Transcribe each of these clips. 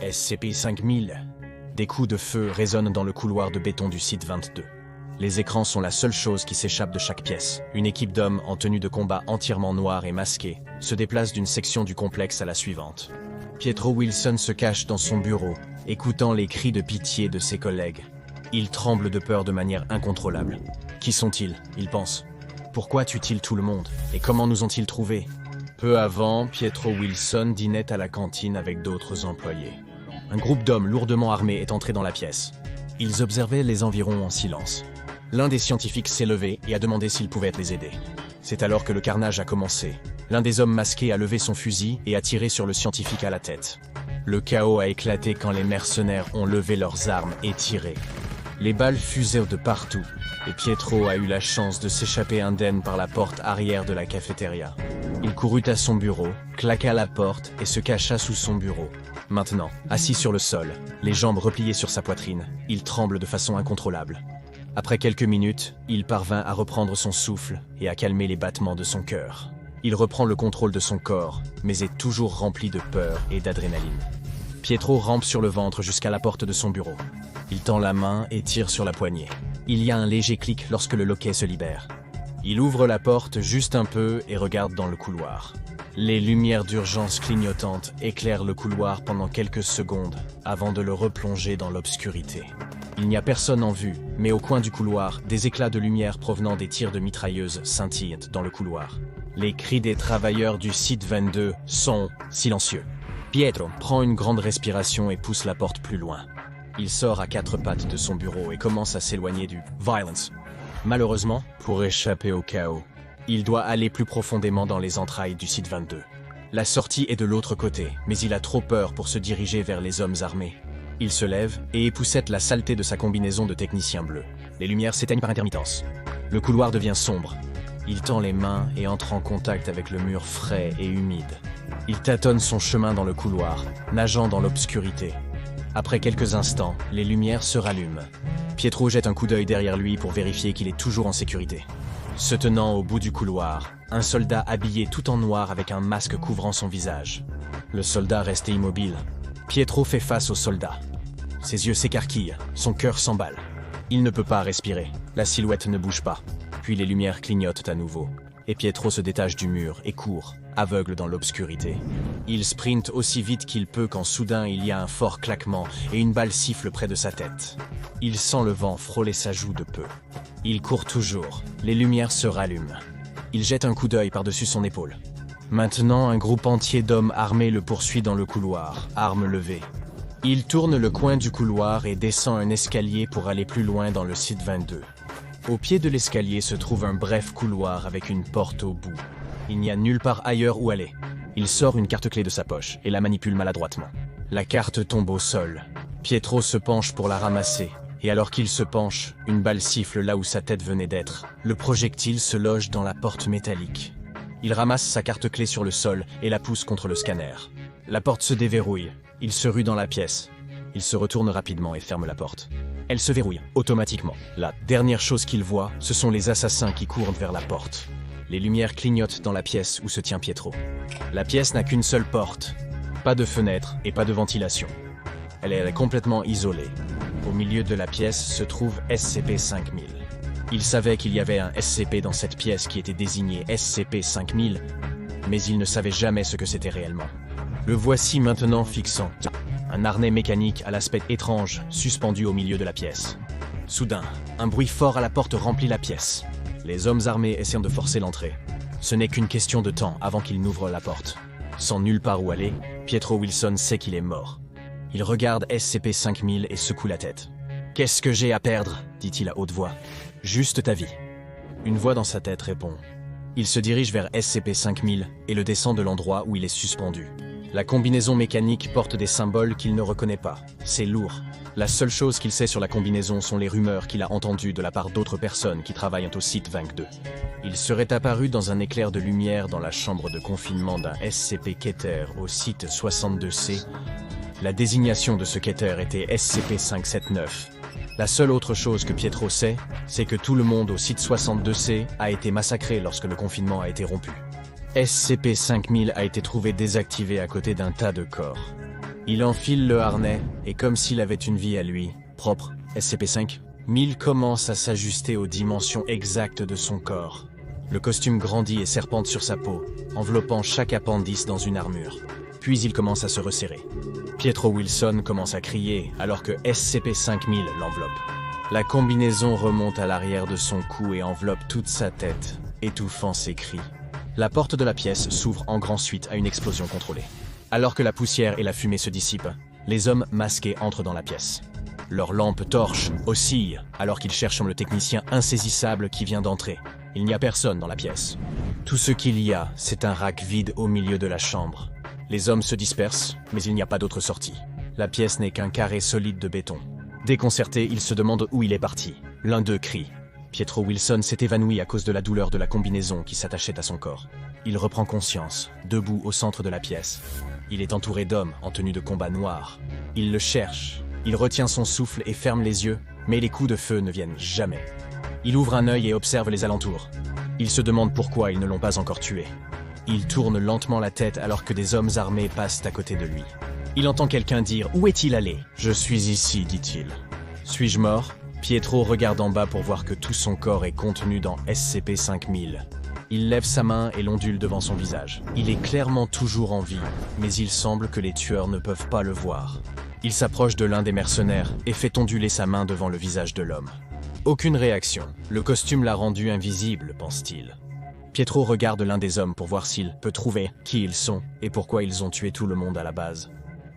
SCP-5000. Des coups de feu résonnent dans le couloir de béton du site 22. Les écrans sont la seule chose qui s'échappe de chaque pièce. Une équipe d'hommes en tenue de combat entièrement noire et masquée se déplace d'une section du complexe à la suivante. Pietro Wilson se cache dans son bureau, écoutant les cris de pitié de ses collègues. Il tremble de peur de manière incontrôlable. Qui sont-ils? Il pense. Pourquoi tuent-ils tout le monde? Et comment nous ont-ils trouvés? Peu avant, Pietro Wilson dînait à la cantine avec d'autres employés. Un groupe d'hommes lourdement armés est entré dans la pièce. Ils observaient les environs en silence. L'un des scientifiques s'est levé et a demandé s'il pouvait les aider. C'est alors que le carnage a commencé. L'un des hommes masqués a levé son fusil et a tiré sur le scientifique à la tête. Le chaos a éclaté quand les mercenaires ont levé leurs armes et tiré. Les balles fusèrent de partout, et Pietro a eu la chance de s'échapper indemne par la porte arrière de la cafétéria. Il courut à son bureau, claqua la porte et se cacha sous son bureau. Maintenant, assis sur le sol, les jambes repliées sur sa poitrine, il tremble de façon incontrôlable. Après quelques minutes, il parvint à reprendre son souffle et à calmer les battements de son cœur. Il reprend le contrôle de son corps, mais est toujours rempli de peur et d'adrénaline. Pietro rampe sur le ventre jusqu'à la porte de son bureau. Il tend la main et tire sur la poignée. Il y a un léger clic lorsque le loquet se libère. Il ouvre la porte juste un peu et regarde dans le couloir. Les lumières d'urgence clignotantes éclairent le couloir pendant quelques secondes avant de le replonger dans l'obscurité. Il n'y a personne en vue, mais au coin du couloir, des éclats de lumière provenant des tirs de mitrailleuses scintillent dans le couloir. Les cris des travailleurs du site 22 sont silencieux. Pietro prend une grande respiration et pousse la porte plus loin. Il sort à quatre pattes de son bureau et commence à s'éloigner du Violence. Malheureusement, pour échapper au chaos, il doit aller plus profondément dans les entrailles du site 22. La sortie est de l'autre côté, mais il a trop peur pour se diriger vers les hommes armés. Il se lève et époussette la saleté de sa combinaison de technicien bleu. Les lumières s'éteignent par intermittence. Le couloir devient sombre. Il tend les mains et entre en contact avec le mur frais et humide. Il tâtonne son chemin dans le couloir, nageant dans l'obscurité. Après quelques instants, les lumières se rallument. Pietro jette un coup d'œil derrière lui pour vérifier qu'il est toujours en sécurité. Se tenant au bout du couloir, un soldat habillé tout en noir avec un masque couvrant son visage. Le soldat reste immobile. Pietro fait face au soldat. Ses yeux s'écarquillent, son cœur s'emballe. Il ne peut pas respirer, la silhouette ne bouge pas. Puis les lumières clignotent à nouveau, et Pietro se détache du mur et court, aveugle dans l'obscurité. Il sprinte aussi vite qu'il peut quand soudain il y a un fort claquement et une balle siffle près de sa tête. Il sent le vent frôler sa joue de peu. Il court toujours, les lumières se rallument. Il jette un coup d'œil par-dessus son épaule. Maintenant, un groupe entier d'hommes armés le poursuit dans le couloir, armes levées. Il tourne le coin du couloir et descend un escalier pour aller plus loin dans le site 22. Au pied de l'escalier se trouve un bref couloir avec une porte au bout. Il n'y a nulle part ailleurs où aller. Il sort une carte-clé de sa poche et la manipule maladroitement. La carte tombe au sol. Pietro se penche pour la ramasser. Et alors qu'il se penche, une balle siffle là où sa tête venait d'être. Le projectile se loge dans la porte métallique. Il ramasse sa carte-clé sur le sol et la pousse contre le scanner. La porte se déverrouille. Il se rue dans la pièce. Il se retourne rapidement et ferme la porte. Elle se verrouille automatiquement. La dernière chose qu'il voit, ce sont les assassins qui courent vers la porte. Les lumières clignotent dans la pièce où se tient Pietro. La pièce n'a qu'une seule porte. Pas de fenêtre et pas de ventilation. Elle est complètement isolée. Au milieu de la pièce se trouve SCP-5000. Il savait qu'il y avait un SCP dans cette pièce qui était désigné SCP-5000, mais il ne savait jamais ce que c'était réellement. Le voici maintenant fixant. Un harnais mécanique à l'aspect étrange, suspendu au milieu de la pièce. Soudain, un bruit fort à la porte remplit la pièce. Les hommes armés essaient de forcer l'entrée. Ce n'est qu'une question de temps avant qu'ils n'ouvrent la porte. Sans nulle part où aller, Pietro Wilson sait qu'il est mort. Il regarde SCP-5000 et secoue la tête. « Qu'est-ce que j'ai à perdre ?» dit-il à haute voix. « Juste ta vie. » Une voix dans sa tête répond. Il se dirige vers SCP-5000 et le descend de l'endroit où il est suspendu. La combinaison mécanique porte des symboles qu'il ne reconnaît pas. C'est lourd. La seule chose qu'il sait sur la combinaison sont les rumeurs qu'il a entendues de la part d'autres personnes qui travaillent au site 22. Il serait apparu dans un éclair de lumière dans la chambre de confinement d'un SCP Keter au site 62C. La désignation de ce Keter était SCP-579. La seule autre chose que Pietro sait, c'est que tout le monde au site 62C a été massacré lorsque le confinement a été rompu. SCP-5000 a été trouvé désactivé à côté d'un tas de corps. Il enfile le harnais, et comme s'il avait une vie à lui, propre, SCP-5000 commence à s'ajuster aux dimensions exactes de son corps. Le costume grandit et serpente sur sa peau, enveloppant chaque appendice dans une armure. Puis il commence à se resserrer. Pietro Wilson commence à crier alors que SCP-5000 l'enveloppe. La combinaison remonte à l'arrière de son cou et enveloppe toute sa tête, étouffant ses cris. La porte de la pièce s'ouvre en grand suite à une explosion contrôlée. Alors que la poussière et la fumée se dissipent, les hommes masqués entrent dans la pièce. Leurs lampes torches oscillent alors qu'ils cherchent le technicien insaisissable qui vient d'entrer. Il n'y a personne dans la pièce. Tout ce qu'il y a, c'est un rack vide au milieu de la chambre. Les hommes se dispersent, mais il n'y a pas d'autre sortie. La pièce n'est qu'un carré solide de béton. Déconcertés, ils se demandent où il est parti. L'un d'eux crie. Pietro Wilson s'est évanoui à cause de la douleur de la combinaison qui s'attachait à son corps. Il reprend conscience, debout au centre de la pièce. Il est entouré d'hommes en tenue de combat noire. Il le cherche. Il retient son souffle et ferme les yeux, mais les coups de feu ne viennent jamais. Il ouvre un œil et observe les alentours. Il se demande pourquoi ils ne l'ont pas encore tué. Il tourne lentement la tête alors que des hommes armés passent à côté de lui. Il entend quelqu'un dire « Où est-il allé ?»« Je suis ici, dit-il. »« Suis-je mort ?» Pietro regarde en bas pour voir que tout son corps est contenu dans SCP-5000. Il lève sa main et l'ondule devant son visage. Il est clairement toujours en vie, mais il semble que les tueurs ne peuvent pas le voir. Il s'approche de l'un des mercenaires et fait onduler sa main devant le visage de l'homme. Aucune réaction. Le costume l'a rendu invisible, pense-t-il. Pietro regarde l'un des hommes pour voir s'il peut trouver qui ils sont et pourquoi ils ont tué tout le monde à la base.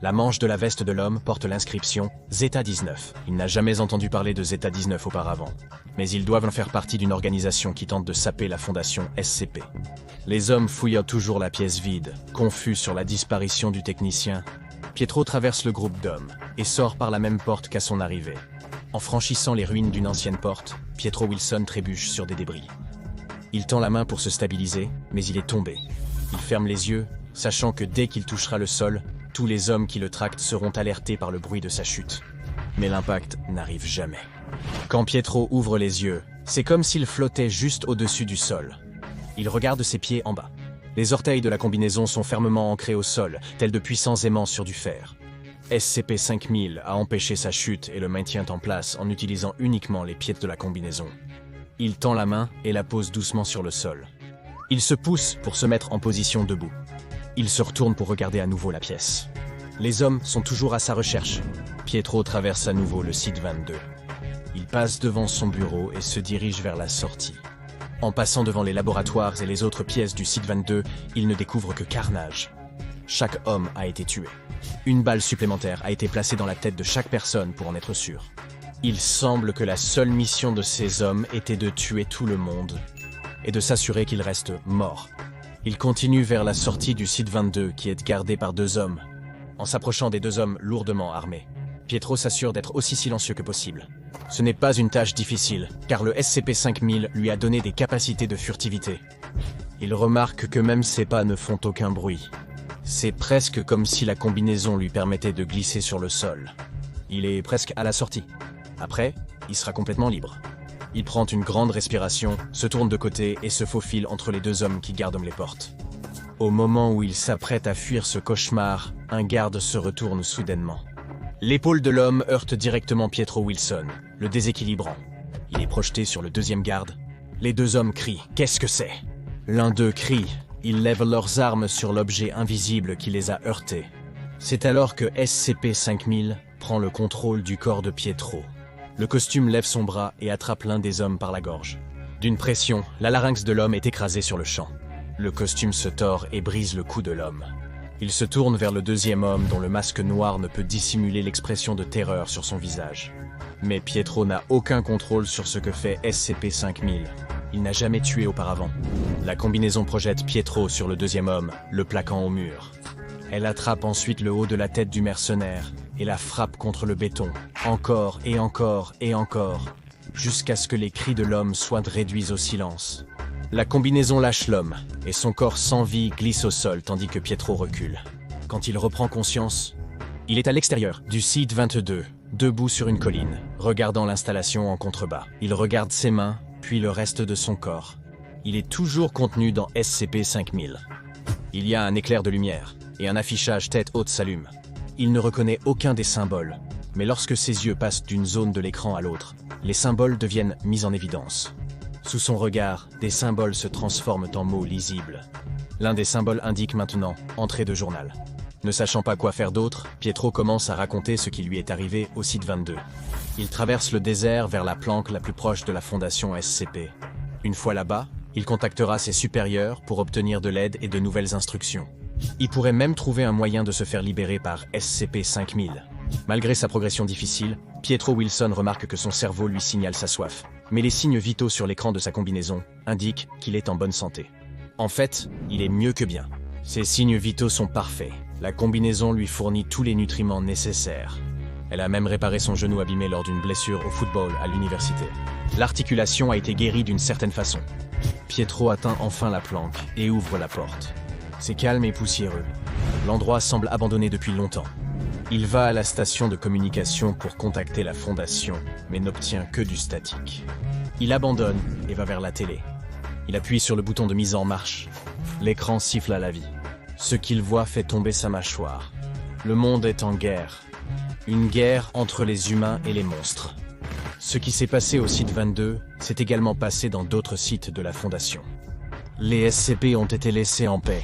La manche de la veste de l'homme porte l'inscription Zeta-19. Il n'a jamais entendu parler de Zeta-19 auparavant, mais ils doivent en faire partie d'une organisation qui tente de saper la fondation SCP. Les hommes fouillent toujours la pièce vide, confus sur la disparition du technicien. Pietro traverse le groupe d'hommes et sort par la même porte qu'à son arrivée. En franchissant les ruines d'une ancienne porte, Pietro Wilson trébuche sur des débris. Il tend la main pour se stabiliser, mais il est tombé. Il ferme les yeux, sachant que dès qu'il touchera le sol, tous les hommes qui le tractent seront alertés par le bruit de sa chute. Mais l'impact n'arrive jamais. Quand Pietro ouvre les yeux, c'est comme s'il flottait juste au-dessus du sol. Il regarde ses pieds en bas. Les orteils de la combinaison sont fermement ancrés au sol, tels de puissants aimants sur du fer. SCP-5000 a empêché sa chute et le maintient en place en utilisant uniquement les pieds de la combinaison. Il tend la main et la pose doucement sur le sol. Il se pousse pour se mettre en position debout. Il se retourne pour regarder à nouveau la pièce. Les hommes sont toujours à sa recherche. Pietro traverse à nouveau le site 22. Il passe devant son bureau et se dirige vers la sortie. En passant devant les laboratoires et les autres pièces du site 22, il ne découvre que carnage. Chaque homme a été tué. Une balle supplémentaire a été placée dans la tête de chaque personne pour en être sûr. Il semble que la seule mission de ces hommes était de tuer tout le monde et de s'assurer qu'ils restent morts. Il continue vers la sortie du site 22 qui est gardé par deux hommes. En s'approchant des deux hommes lourdement armés, Pietro s'assure d'être aussi silencieux que possible. Ce n'est pas une tâche difficile, car le SCP-5000 lui a donné des capacités de furtivité. Il remarque que même ses pas ne font aucun bruit. C'est presque comme si la combinaison lui permettait de glisser sur le sol. Il est presque à la sortie. Après, il sera complètement libre. Il prend une grande respiration, se tourne de côté et se faufile entre les deux hommes qui gardent les portes. Au moment où il s'apprête à fuir ce cauchemar, un garde se retourne soudainement. L'épaule de l'homme heurte directement Pietro Wilson, le déséquilibrant. Il est projeté sur le deuxième garde. Les deux hommes crient « Qu'est-ce que c'est ?» L'un d'eux crie. Ils lèvent leurs armes sur l'objet invisible qui les a heurtés. C'est alors que SCP-5000 prend le contrôle du corps de Pietro. Le costume lève son bras et attrape l'un des hommes par la gorge. D'une pression, la larynx de l'homme est écrasée sur le champ. Le costume se tord et brise le cou de l'homme. Il se tourne vers le deuxième homme dont le masque noir ne peut dissimuler l'expression de terreur sur son visage. Mais Pietro n'a aucun contrôle sur ce que fait SCP-5000. Il n'a jamais tué auparavant. La combinaison projette Pietro sur le deuxième homme, le plaquant au mur. Elle attrape ensuite le haut de la tête du mercenaire et la frappe contre le béton, encore et encore et encore, jusqu'à ce que les cris de l'homme soient réduits au silence. La combinaison lâche l'homme, et son corps sans vie glisse au sol tandis que Pietro recule. Quand il reprend conscience, il est à l'extérieur du site 22, debout sur une colline, regardant l'installation en contrebas. Il regarde ses mains, puis le reste de son corps. Il est toujours contenu dans SCP-5000. Il y a un éclair de lumière, et un affichage tête haute s'allume. Il ne reconnaît aucun des symboles, mais lorsque ses yeux passent d'une zone de l'écran à l'autre, les symboles deviennent mis en évidence. Sous son regard, des symboles se transforment en mots lisibles. L'un des symboles indique maintenant « entrée de journal ». Ne sachant pas quoi faire d'autre, Pietro commence à raconter ce qui lui est arrivé au site 22. Il traverse le désert vers la planque la plus proche de la fondation SCP. Une fois là-bas, il contactera ses supérieurs pour obtenir de l'aide et de nouvelles instructions. Il pourrait même trouver un moyen de se faire libérer par SCP-5000. Malgré sa progression difficile, Pietro Wilson remarque que son cerveau lui signale sa soif. Mais les signes vitaux sur l'écran de sa combinaison indiquent qu'il est en bonne santé. En fait, il est mieux que bien. Ses signes vitaux sont parfaits. La combinaison lui fournit tous les nutriments nécessaires. Elle a même réparé son genou abîmé lors d'une blessure au football à l'université. L'articulation a été guérie d'une certaine façon. Pietro atteint enfin la planque et ouvre la porte. C'est calme et poussiéreux. L'endroit semble abandonné depuis longtemps. Il va à la station de communication pour contacter la fondation, mais n'obtient que du statique. Il abandonne et va vers la télé. Il appuie sur le bouton de mise en marche. L'écran siffle à la vie. Ce qu'il voit fait tomber sa mâchoire. Le monde est en guerre. Une guerre entre les humains et les monstres. Ce qui s'est passé au site 22 s'est également passé dans d'autres sites de la Fondation. Les SCP ont été laissés en paix.